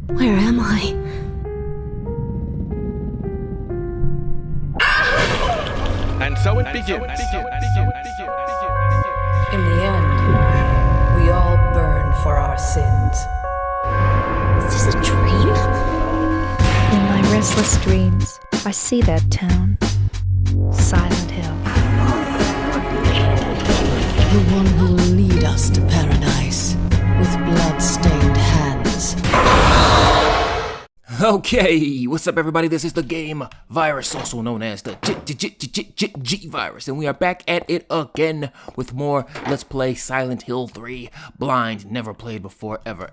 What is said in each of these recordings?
Where am I? And so it begins. In the end, we all burn for our sins. Is this a dream? In my restless dreams, I see that town. Silent Hill. The one who will lead us to paradise with blood-stained hands. Okay, what's up everybody? This is the TheGameViruss, also known as the G-Virus, and we are back at it again with more Let's Play Silent Hill 3 Blind, never played before, ever.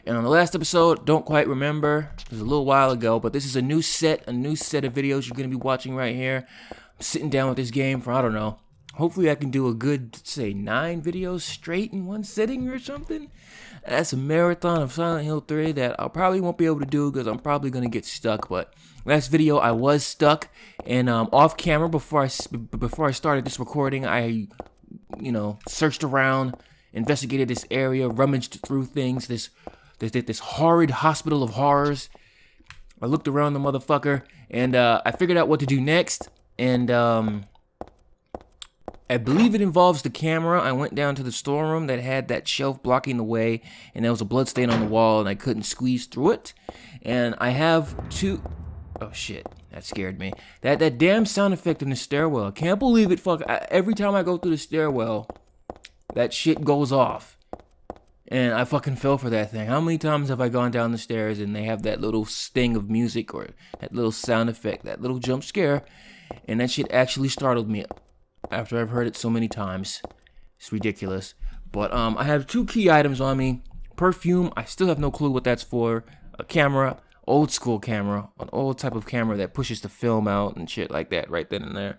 And on the last episode, don't quite remember, it was a little while ago, but this is a new set of videos you're going to be watching right here. I'm sitting down with this game for, I don't know, hopefully I can do a good, say, 9 videos straight in one sitting or something. That's a marathon of Silent Hill 3 that I probably won't be able to do because I'm probably going to get stuck. But last video I was stuck, and off camera before I started this recording, I, searched around, investigated this area, rummaged through things, this horrid hospital of horrors. I looked around the motherfucker, and I figured out what to do next, and I believe it involves the camera. I went down to the storeroom that had that shelf blocking the way, and there was a blood stain on the wall, and I couldn't squeeze through it. And I have two... Oh, shit. That scared me. That damn sound effect in the stairwell. I can't believe it. Every time I go through the stairwell, that shit goes off. And I fucking fell for that thing. How many times have I gone down the stairs and they have that little sting of music or that little sound effect, that little jump scare, and that shit actually startled me after I've heard it so many times. It's ridiculous. But I have 2 key items on me. Perfume, I still have no clue what that's for. A camera, old school camera, an old type of camera that pushes the film out and shit like that right then and there.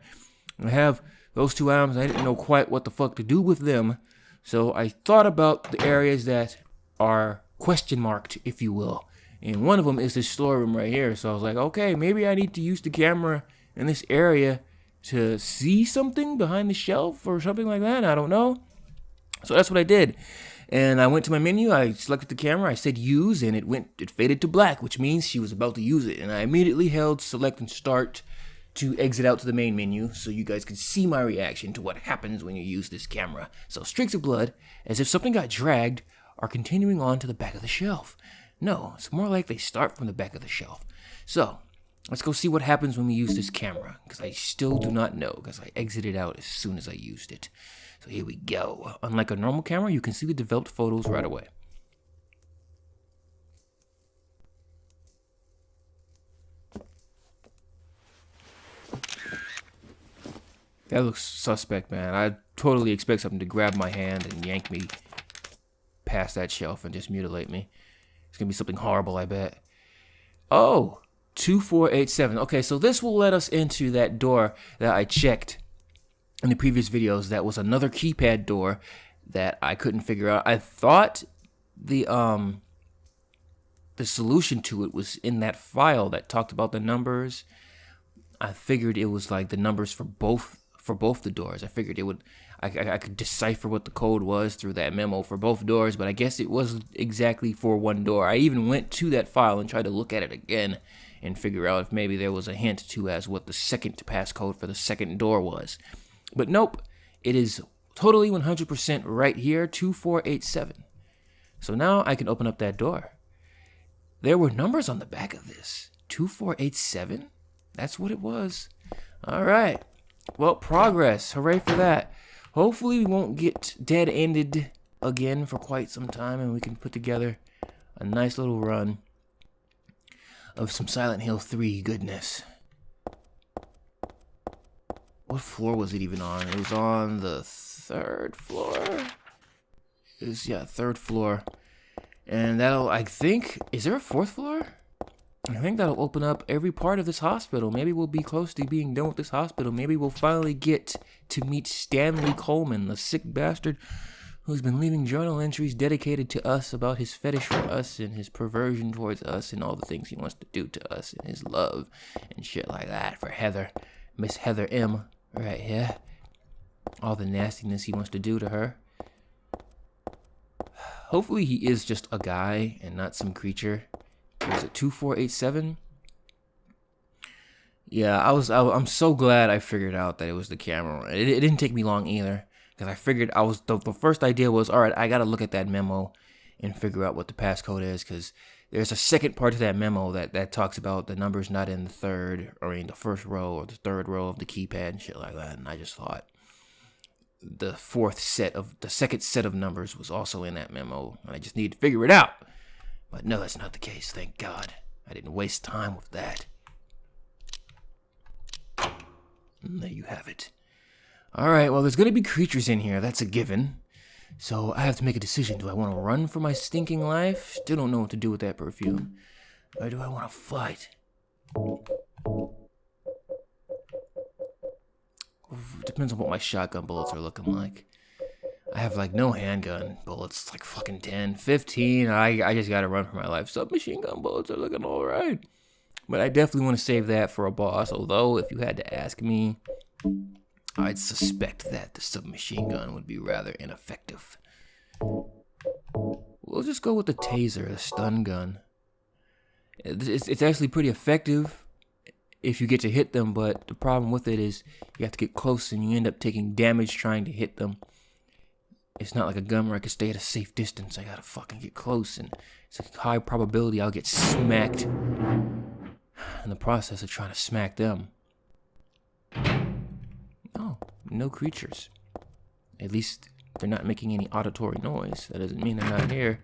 I have those 2 items. I didn't know quite what the fuck to do with them. So I thought about the areas that are question marked, if you will. And one of them is this storeroom right here. So I was like, okay, maybe I need to use the camera in this area to see something behind the shelf or something like that. I don't know. So that's what I did. And I went to my menu, I selected the camera, I said use, and it faded to black, which means she was about to use it. And I immediately held select and start to exit out to the main menu so you guys could see my reaction to what happens when you use this camera. So streaks of blood, as if something got dragged, are continuing on to the back of the shelf. No, it's more like they start from the back of the shelf. So let's go see what happens when we use this camera, because I still do not know, because I exited out as soon as I used it. So here we go. Unlike a normal camera, you can see the developed photos right away. That looks suspect, man. I totally expect something to grab my hand and yank me past that shelf and just mutilate me. It's gonna be something horrible, I bet. Oh! 2487. Okay, so this will let us into that door that I checked in the previous videos. That was another keypad door that I couldn't figure out. I thought the solution to it was in that file that talked about the numbers. I figured it was like the numbers for both the doors. I figured I could decipher what the code was through that memo for both doors, but I guess it wasn't exactly for one door. I even went to that file and tried to look at it again and figure out if maybe there was a hint to as what the second passcode for the second door was. But nope, it is totally 100% right here, 2487. So now I can open up that door. There were numbers on the back of this. 2487? That's what it was. All right. Well, progress. Hooray for that. Hopefully we won't get dead-ended again for quite some time, and we can put together a nice little run of some Silent Hill 3 goodness. What floor was it even on? It was on the 3rd floor? It was, yeah, 3rd floor. And that'll, I think, is there a 4th floor? I think that'll open up every part of this hospital. Maybe we'll be close to being done with this hospital. Maybe we'll finally get to meet Stanley Coleman, the sick bastard who's been leaving journal entries dedicated to us about his fetish for us and his perversion towards us and all the things he wants to do to us and his love and shit like that for Heather, Miss Heather M. right here. All the nastiness he wants to do to her. Hopefully he is just a guy and not some creature. what was it, 2487? Yeah, I'm so glad I figured out that it was the camera. It didn't take me long either, because I figured the first idea was, all right, I gotta look at that memo and figure out what the passcode is, because there's a second part to that memo that talks about the numbers not in the first row or the third row of the keypad and shit like that. And I just thought the second set of numbers was also in that memo, and I just need to figure it out. But no, that's not the case. Thank God I didn't waste time with that. And there you have it. All right, well, there's gonna be creatures in here. That's a given. So I have to make a decision. Do I want to run for my stinking life? Still don't know what to do with that perfume. Or do I want to fight? Depends on what my shotgun bullets are looking like. I have like no handgun bullets. It's like fucking 10, 15. I just gotta run for my life. Submachine gun bullets are looking alright. But I definitely want to save that for a boss. Although, if you had to ask me, I'd suspect that the submachine gun would be rather ineffective. We'll just go with the taser, the stun gun. It's actually pretty effective if you get to hit them, but the problem with it is you have to get close and you end up taking damage trying to hit them. It's not like a gun where I can stay at a safe distance. I gotta fucking get close, and it's a high probability I'll get smacked in the process of trying to smack them. Oh, no creatures. At least they're not making any auditory noise. That doesn't mean they're not here.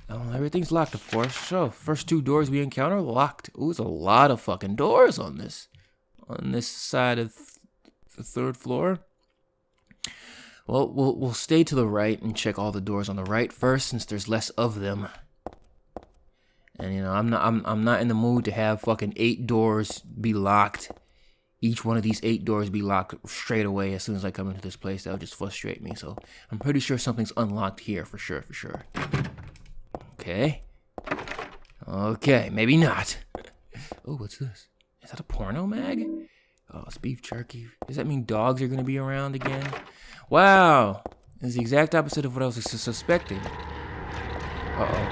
Oh, everything's locked, of course. So, first two doors we encounter locked. Ooh, there's a lot of fucking doors on this side of the third floor. Well, we'll stay to the right and check all the doors on the right first, since there's less of them. And you know, I'm not in the mood to have fucking 8 doors be locked. Each one of these 8 doors be locked straight away as soon as I come into this place. That would just frustrate me. So I'm pretty sure something's unlocked here for sure. Okay. Okay, maybe not. Oh, what's this? Is that a porno mag? Oh, it's beef jerky. Does that mean dogs are gonna be around again? Wow. It's the exact opposite of what I was suspecting. Uh-oh.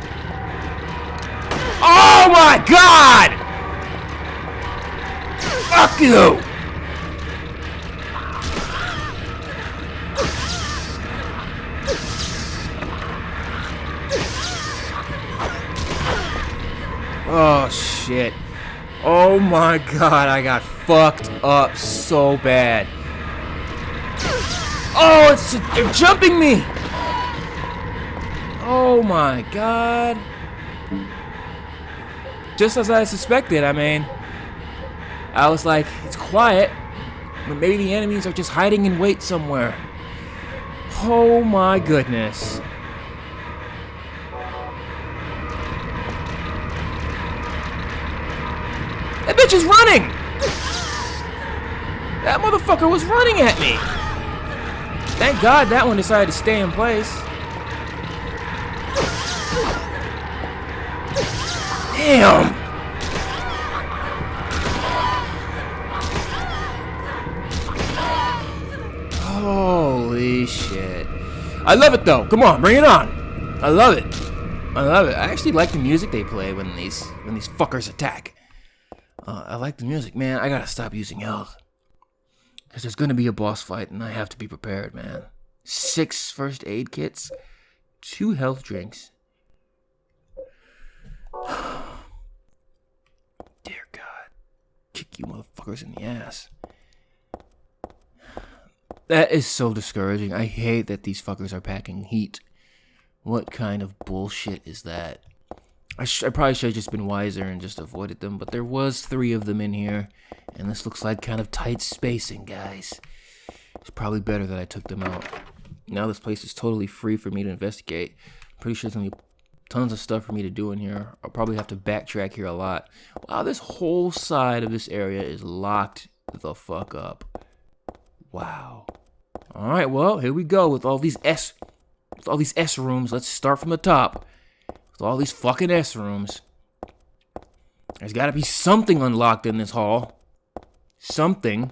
Oh my God! Fuck you! Oh shit. Oh my God, I got fucked up so bad. Oh, they're jumping me! Oh my God. Just as I suspected, I mean. I was like, it's quiet, but maybe the enemies are just hiding in wait somewhere. Oh my goodness. That bitch is running! That motherfucker was running at me! Thank God that one decided to stay in place. Damn! Holy shit. I love it though. Come on, bring it on. I love it. I actually like the music they play when these fuckers attack. I like the music, man. I gotta stop using health. Because there's gonna be a boss fight and I have to be prepared, man. 6 first aid kits. 2 health drinks. Dear God. Kick you motherfuckers in the ass. That is so discouraging. I hate that these fuckers are packing heat. What kind of bullshit is that? I probably should have just been wiser and just avoided them, but there was 3 of them in here, and this looks like kind of tight spacing, guys. It's probably better that I took them out. Now this place is totally free for me to investigate. I'm pretty sure there's gonna be tons of stuff for me to do in here. I'll probably have to backtrack here a lot. Wow, this whole side of this area is locked the fuck up. Wow. Alright, well, here we go with all these S rooms. Let's start from the top. With all these fucking S rooms. There's gotta be something unlocked in this hall. Something.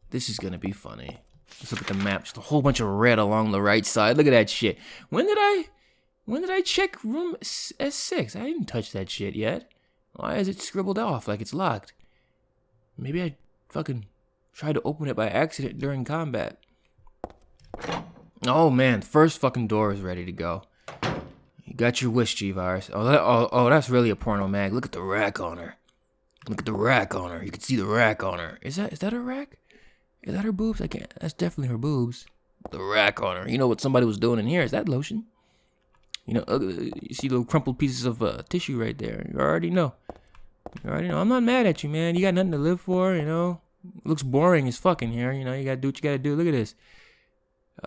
This is gonna be funny. Let's look at the map. Just a whole bunch of red along the right side. Look at that shit. When did I When did I check room S6? I didn't touch that shit yet. Why is it scribbled off like it's locked? Maybe I fucking tried to open it by accident during combat. Oh man, first fucking door is ready to go. You got your wish, G-Virus. Oh, that's really a porno mag. Look at the rack on her. Look at the rack on her. You can see the rack on her. Is that her rack? Is that her boobs? I can't. That's definitely her boobs. The rack on her. You know what somebody was doing in here? Is that lotion? You know, you see little crumpled pieces of tissue right there. You already know. I'm not mad at you, man. You got nothing to live for, you know. It looks boring as fuck in here. You know, you gotta do what you gotta do. Look at this.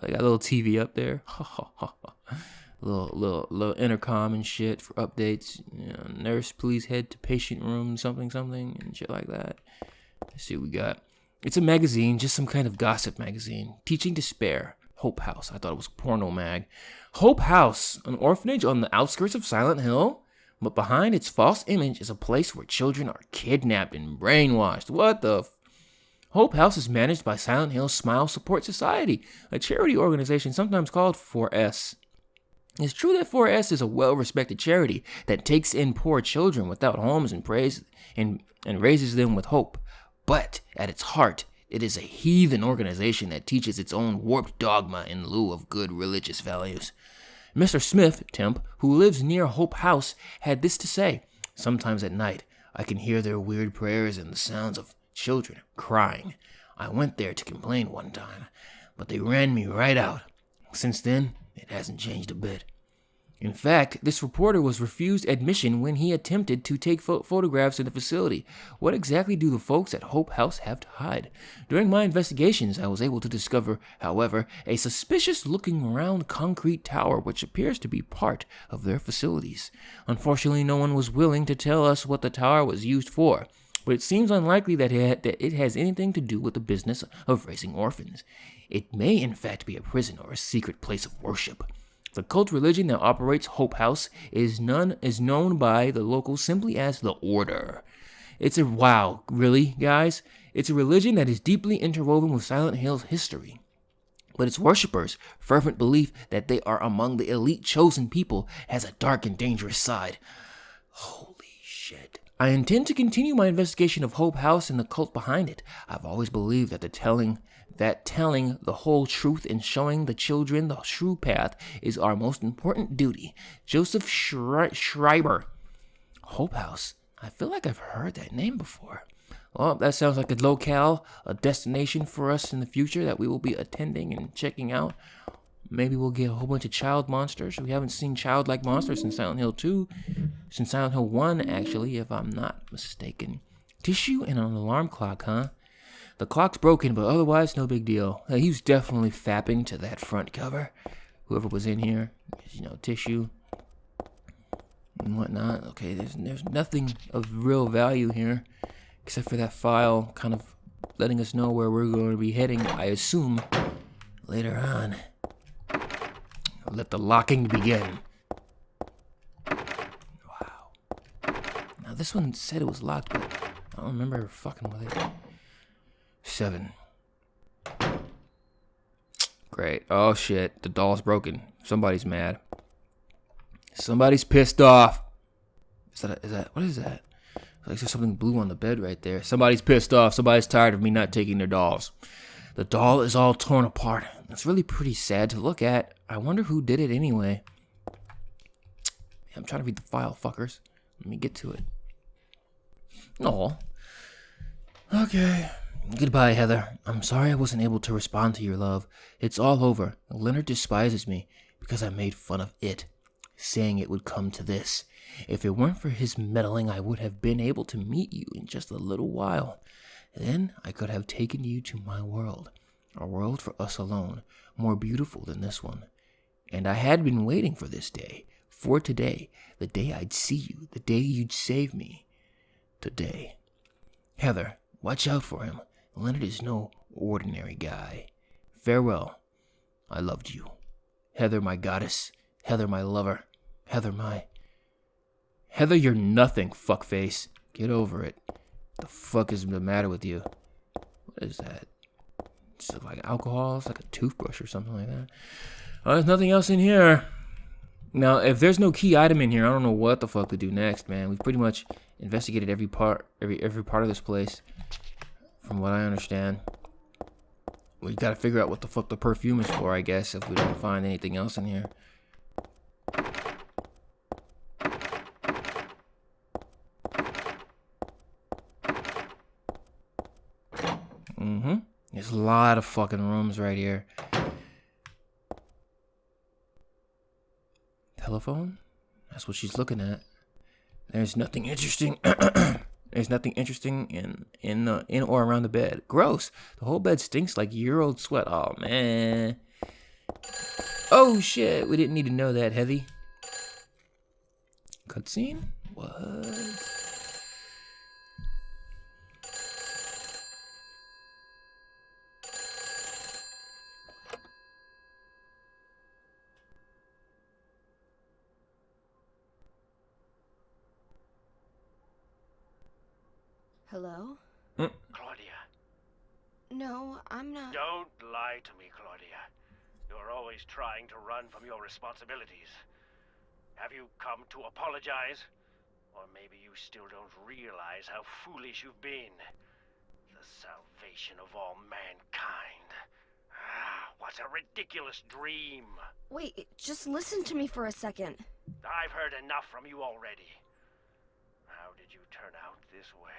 They got a little TV up there. little intercom and shit for updates. You know, nurse, please head to patient room, something, and shit like that. Let's see what we got. It's a magazine, just some kind of gossip magazine. Teaching Despair. Hope House. I thought it was porno mag. Hope House, an orphanage on the outskirts of Silent Hill. But behind its false image is a place where children are kidnapped and brainwashed. What the Hope House is managed by Silent Hill Smile Support Society, a charity organization sometimes called 4S. It's true that 4S is a well-respected charity that takes in poor children without homes and raises them with hope. But at its heart, it is a heathen organization that teaches its own warped dogma in lieu of good religious values. Mr. Smith, temp, who lives near Hope House, had this to say: "Sometimes at night, I can hear their weird prayers and the sounds of children crying. I went there to complain one time, but they ran me right out. Since then, it hasn't changed a bit." In fact, this reporter was refused admission when he attempted to take photographs of the facility. What exactly do the folks at Hope House have to hide? During my investigations, I was able to discover, however, a suspicious-looking round concrete tower which appears to be part of their facilities. Unfortunately, no one was willing to tell us what the tower was used for, but it seems unlikely that it has anything to do with the business of raising orphans. It may in fact be a prison or a secret place of worship. The cult religion that operates Hope House is known by the locals simply as the Order. Wow, really, guys? It's a religion that is deeply interwoven with Silent Hill's history. But its worshippers' fervent belief that they are among the elite chosen people has a dark and dangerous side. Holy shit. I intend to continue my investigation of Hope House and the cult behind it. I've always believed that telling the whole truth and showing the children the true path is our most important duty. Joseph Schreiber. Hope House. I feel like I've heard that name before. Well, that sounds like a locale, a destination for us in the future that we will be attending and checking out. Maybe we'll get a whole bunch of child monsters. We haven't seen childlike monsters since Silent Hill 2. Since Silent Hill 1, actually, if I'm not mistaken. Tissue and an alarm clock, huh? The clock's broken, but otherwise, no big deal. He was definitely fapping to that front cover. Whoever was in here, tissue and whatnot. Okay, there's nothing of real value here, except for that file kind of letting us know where we're going to be heading, I assume, later on. Let the locking begin. Wow. Now, this one said it was locked, but I don't remember fucking with it. 7. Great. Oh shit, the doll's broken. Somebody's mad. Somebody's pissed off. What is that? Like there's something blue on the bed right there. Somebody's pissed off. Somebody's tired of me not taking their dolls. The doll is all torn apart. It's really pretty sad to look at. I wonder who did it anyway. I'm trying to read the file, fuckers. Let me get to it. Oh. Okay. Goodbye, Heather. I'm sorry I wasn't able to respond to your love. It's all over. Leonard despises me because I made fun of it, saying it would come to this. If it weren't for his meddling, I would have been able to meet you in just a little while. Then I could have taken you to my world, a world for us alone, more beautiful than this one. And I had been waiting for this day, for today, the day I'd see you, the day you'd save me. Today. Heather, watch out for him. Leonard is no ordinary guy. Farewell. I loved you. Heather, my goddess. Heather, my lover. Heather, you're nothing, fuckface. Get over it. The fuck is the matter with you? What is that? It's like alcohol? It's like a toothbrush or something like that. Oh, there's nothing else in here. Now, if there's no key item in here, I don't know what the fuck to do next, man. We've pretty much investigated every part of this place, from what I understand. We gotta figure out what the fuck the perfume is for, I guess, if we don't find anything else in here. There's a lot of fucking rooms right here. Telephone? That's what she's looking at. There's nothing interesting. There's nothing interesting in or around the bed. Gross. The whole bed stinks like year-old sweat. Oh man. Oh shit. We didn't need to know that. Heavy. Cutscene? What? Hello? Claudia. No, I'm not. Don't lie to me, Claudia. You're always trying to run from your responsibilities. Have you come to apologize? Or maybe you still don't realize how foolish you've been. The salvation of all mankind. Ah, what a ridiculous dream. Wait, just listen to me for a second. I've heard enough from you already. How did you turn out this way?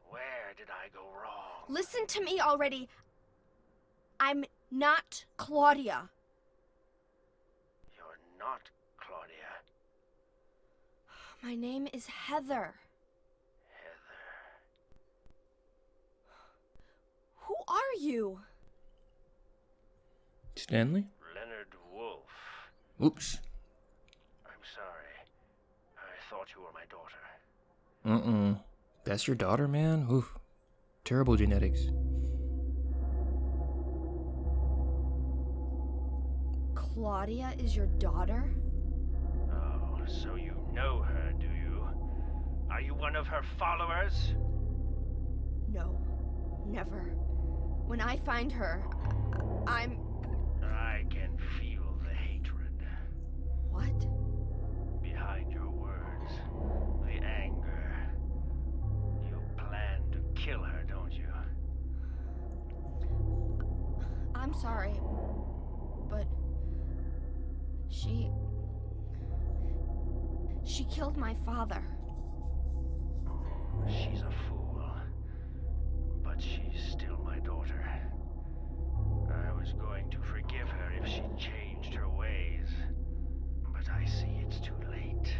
Where did I go wrong? Listen to me already. I'm not Claudia. You're not Claudia. My name is Heather. Heather. Who are you? Stanley? Leonard Wolf. Oops. I'm sorry. I thought you were my daughter. That's your daughter, man? Oof. Terrible genetics. Claudia is your daughter? Oh, so you know her, do you? Are you one of her followers? No, never. When I find her, I can feel the hatred. What? Behind your words. The anger. You plan to kill her, don't you? I'm sorry, but she killed my father. She's a fool. But she's still my daughter. I was going to forgive her if she changed her ways. But I see it's too late.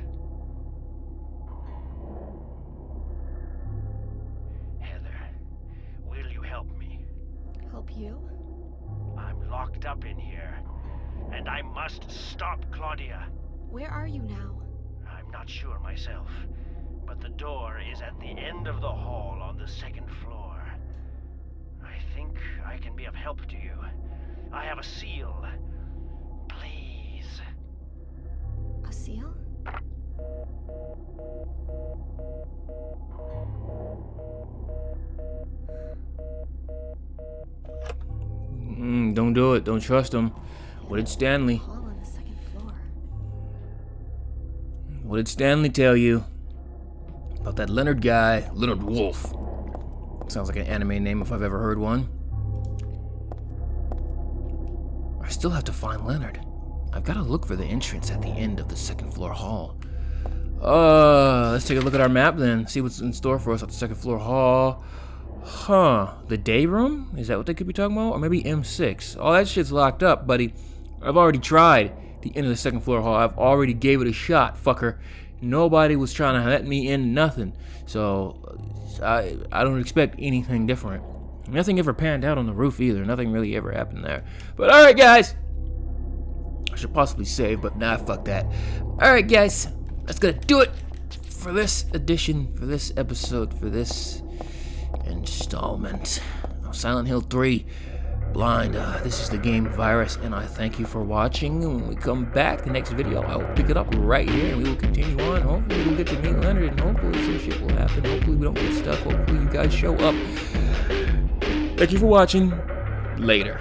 Heather, will you help me? Help you? I'm locked up in here, and I must stop Claudia. Where are you now? I'm not sure myself, but the door is at the end of the hall on the second floor. I think I can be of help to you. I have a seal. Please. A seal? Don't do it. Don't trust him. What did Stanley? Hall on the second floor. What did Stanley tell you about that Leonard guy? Leonard Wolf. Sounds like an anime name if I've ever heard one. I still have to find Leonard. I've got to look for the entrance at the end of the second floor hall. Let's take a look at our map then. See what's in store for us at the second floor hall. Huh. The day room? Is that what they could be talking about? Or maybe M6. All that shit's locked up, buddy. I've already tried the end of the second floor hall. I've already gave it a shot, fucker. Nobody was trying to let me in, nothing. So, I don't expect anything different. Nothing ever panned out on the roof either. Nothing really ever happened there. But alright, guys. I should possibly save, but nah, fuck that. Alright, guys. That's gonna do it for this edition, for this episode, for this installment of Silent Hill 3 Blind. This is the TheGameViruss, and I thank you for watching. And when we come back, the next video, I will pick it up right here, and we will continue on. Hopefully, we'll get to meet Leonard, and hopefully some shit will happen. Hopefully, we don't get stuck. Hopefully, you guys show up. Thank you for watching. Later.